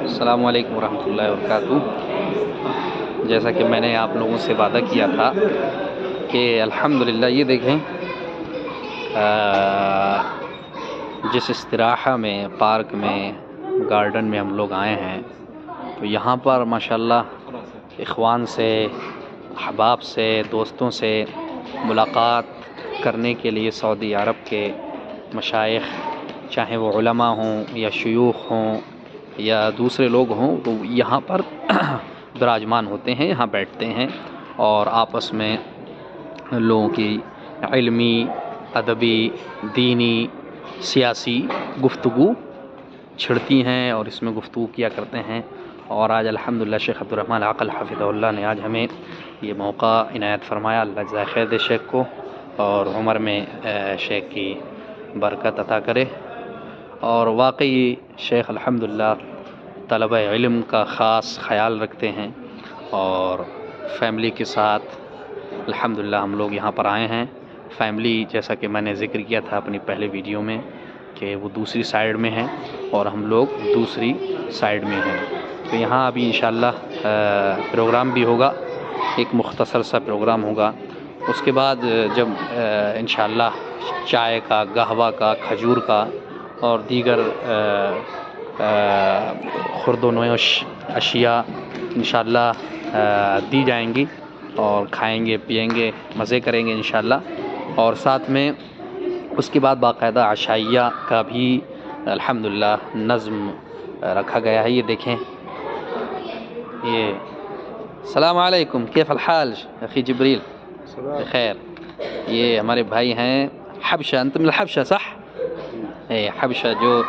السلام علیکم ورحمۃ اللہ وبرکاتہ۔ جیسا کہ میں نے آپ لوگوں سے وعدہ کیا تھا کہ الحمدللہ یہ دیکھیں جس استراحہ میں، پارک میں، گارڈن میں ہم لوگ آئے ہیں تو یہاں پر ماشاءاللہ اخوان سے، احباب سے، دوستوں سے ملاقات کرنے کے لیے سعودی عرب کے مشائخ، چاہے وہ علماء ہوں یا شیوخ ہوں یا دوسرے لوگ ہوں، تو یہاں پر براجمان ہوتے ہیں، یہاں بیٹھتے ہیں اور آپس میں لوگوں کی علمی، ادبی، دینی، سیاسی گفتگو چھڑتی ہیں اور اس میں گفتگو کیا کرتے ہیں۔ اور آج الحمدللہ شیخ عبدالرحمن عقل حفظہ اللہ نے آج ہمیں یہ موقع عنایت فرمایا۔ اللہ جزائے خیر دے شیخ کو اور عمر میں شیخ کی برکت عطا کرے۔ اور واقعی شیخ الحمدللہ طلبہ علم کا خاص خیال رکھتے ہیں اور فیملی کے ساتھ الحمدللہ ہم لوگ یہاں پر آئے ہیں۔ فیملی جیسا کہ میں نے ذکر کیا تھا اپنی پہلے ویڈیو میں کہ وہ دوسری سائیڈ میں ہیں اور ہم لوگ دوسری سائیڈ میں ہیں، تو یہاں ابھی انشاءاللہ پروگرام بھی ہوگا، ایک مختصر سا پروگرام ہوگا۔ اس کے بعد جب انشاءاللہ چائے کا، قہوہ کا، کھجور کا اور دیگر خورد و نوش اشیاء انشاءاللہ دی جائیں گی اور کھائیں گے، پیئیں گے، مزے کریں گے انشاءاللہ۔ اور ساتھ میں اس کے بعد باقاعدہ عشائیہ کا بھی الحمدللہ نظم رکھا گیا ہے۔ یہ دیکھیں، یہ السلام علیکم، کیف الحال اخی جبریل؟ خیر، یہ ہمارے بھائی ہیں حبشہ، انت من الحبشہ صح؟ حبشہ جو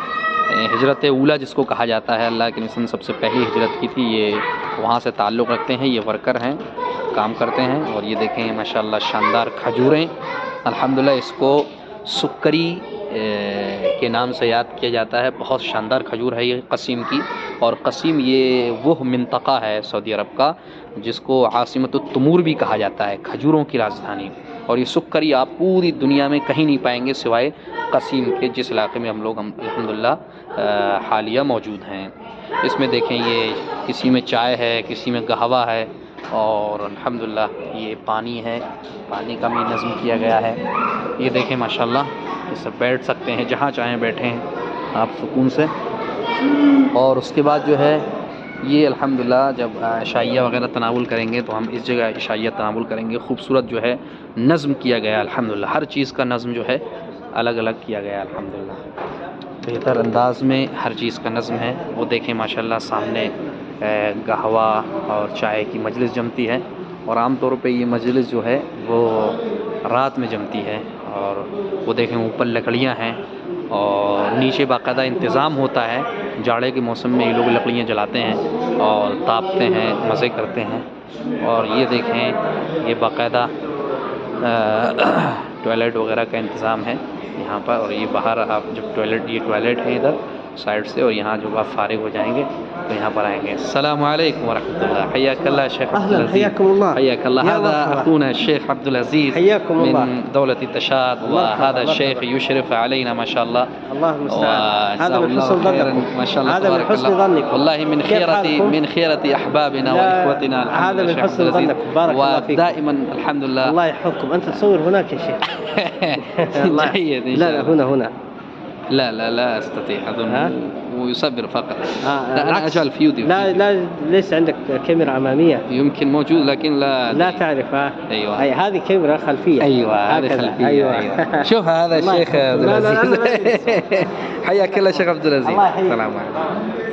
ہجرت اولا جس کو کہا جاتا ہے، اللہ کے نبی نے سب سے پہلی ہجرت کی تھی، یہ وہاں سے تعلق رکھتے ہیں، یہ ورکر ہیں، کام کرتے ہیں۔ اور یہ دیکھیں ماشاءاللہ شاندار کھجوریں، الحمدللہ اس کو سکری کے نام سے یاد کیا جاتا ہے۔ بہت شاندار کھجور ہے یہ قصیم کی، اور قصیم یہ وہ منطقہ ہے سعودی عرب کا جس کو عاصمۃ التمور بھی کہا جاتا ہے، کھجوروں کی راجدھانی۔ اور یہ سکری آپ پوری دنیا میں کہیں نہیں پائیں گے سوائے قصیم کے، جس علاقے میں ہم لوگ الحمدللہ حالیہ موجود ہیں۔ اس میں دیکھیں یہ کسی میں چائے ہے، کسی میں قہوہ ہے، اور الحمدللہ یہ پانی ہے، پانی کا بھی نظم کیا گیا ہے۔ یہ دیکھیں ماشاءاللہ، یہ سب بیٹھ سکتے ہیں، جہاں چاہیں بیٹھیں آپ سکون سے۔ اور اس کے بعد جو ہے یہ الحمدللہ جب عشائیہ وغیرہ تناول کریں گے تو ہم اس جگہ عشائیہ تناول کریں گے۔ خوبصورت جو ہے نظم کیا گیا الحمدللہ، ہر چیز کا نظم جو ہے الگ الگ کیا گیا الحمدللہ، بہتر انداز میں ہر چیز کا نظم ہے۔ وہ دیکھیں ماشاءاللہ سامنے قہوہ اور چائے کی مجلس جمتی ہے، اور عام طور پہ یہ مجلس جو ہے وہ رات میں جمتی ہے۔ اور وہ دیکھیں اوپر لکڑیاں ہیں اور نیچے باقاعدہ انتظام ہوتا ہے، جاڑے کے موسم میں یہ لوگ لکڑیاں جلاتے ہیں اور تاپتے ہیں، مزے کرتے ہیں۔ اور یہ دیکھیں یہ باقاعدہ ٹوائلٹ وغیرہ کا انتظام ہے یہاں پر، اور یہ باہر آپ جب یہ ٹوائلٹ ہے ادھر سائڈ سے، اور یہاں جب آپ فارغ ہو جائیں گے تو یہاں پر آئیں گے۔ السلام علیکم ورحمۃ اللہ، حیاک اللہ شیخ عبد العزیز، حیاک اللہ۔ هذا اخونا الشيخ عبد العزيز من دولة التشاد، وهذا الشيخ يشرف علينا ما شاء الله. الله المستعان، هذا من حسن ظنكم، ما شاء الله، هذا من حسن ظنكم، والله من خيرة احبابنا واخوتنا، هذا من حسن ظنكم، بارك الله فيكم، ودائما الحمد لله. الله يحفظكم. انت تصور هناك يا شيخ؟ جيد. لا لا، هنا لا استطيع اظن، ويصبر فقط. لا انا العكس. اجعل فيديو. لا ليس عندك كاميرا اماميه؟ يمكن موجود لكن لا تعرف. ايوه اي هذه كاميرا خلفيه. ايوه هذه خلفيه. ايوه شوف هذا الشيخ عبد العزيز. حياك الله شيخ عبد العزيز. الله يحييك. السلام عليكم.